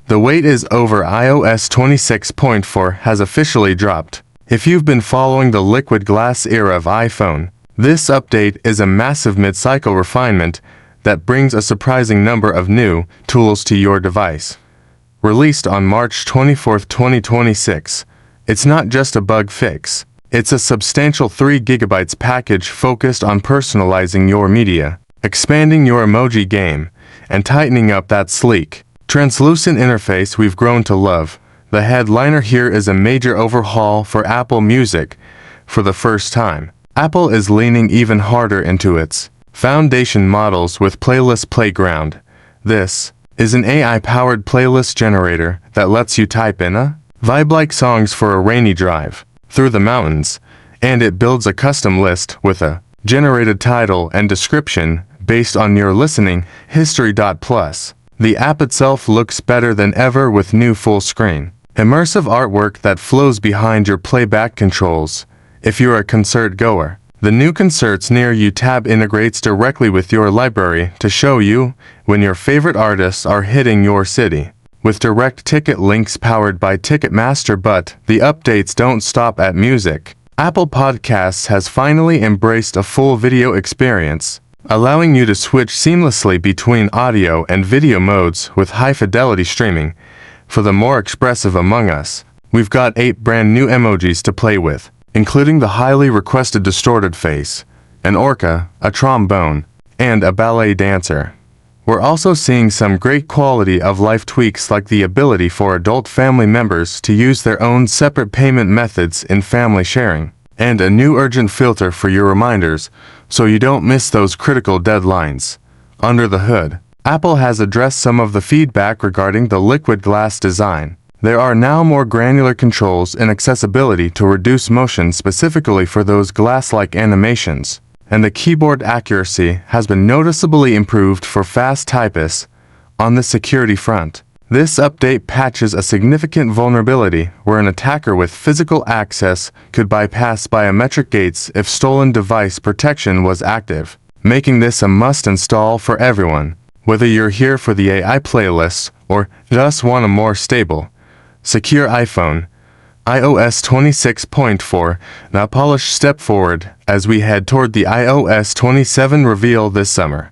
The wait is over. iOS 26.4 has officially dropped. If you've been following the liquid glass era of iPhone, this update is a massive mid-cycle refinement that brings a surprising number of new tools to your device. Released on March 24, 2026, it's not just a bug fix. It's a substantial 3 GB package focused on personalizing your media, expanding your emoji game, and tightening up that sleek, translucent interface we've grown to love. The headliner here is a major overhaul for Apple Music. For the first time, Apple is leaning even harder into its foundation models with Playlist Playground. This is an AI-powered playlist generator that lets you type in a vibe-like songs for a rainy drive through the mountains, and it builds a custom list with a generated title and description based on your listening history. Plus, the app itself looks better than ever with new full-screen, immersive artwork that flows behind your playback controls. If you're a concert goer, the new Concerts Near You tab integrates directly with your library to show you when your favorite artists are hitting your city, with direct ticket links powered by Ticketmaster. But the updates don't stop at music. Apple Podcasts has finally embraced a full video experience, allowing you to switch seamlessly between audio and video modes with high-fidelity streaming. For the more expressive among us, we've got 8 brand new emojis to play with, including the highly requested distorted face, an orca, a trombone, and a ballet dancer. We're also seeing some great quality of life tweaks, like the ability for adult family members to use their own separate payment methods in family sharing, and a new urgent filter for your reminders so you don't miss those critical deadlines. Under the hood, Apple has addressed some of the feedback regarding the liquid glass design. There are now more granular controls and accessibility to reduce motion specifically for those glass-like animations, and the keyboard accuracy has been noticeably improved for fast typists. On the security front, this update patches a significant vulnerability where an attacker with physical access could bypass biometric gates if stolen device protection was active, making this a must-install for everyone. Whether you're here for the AI playlists or just want a more stable, secure iPhone, iOS 26.4 now polished step forward as we head toward the iOS 27 reveal this summer.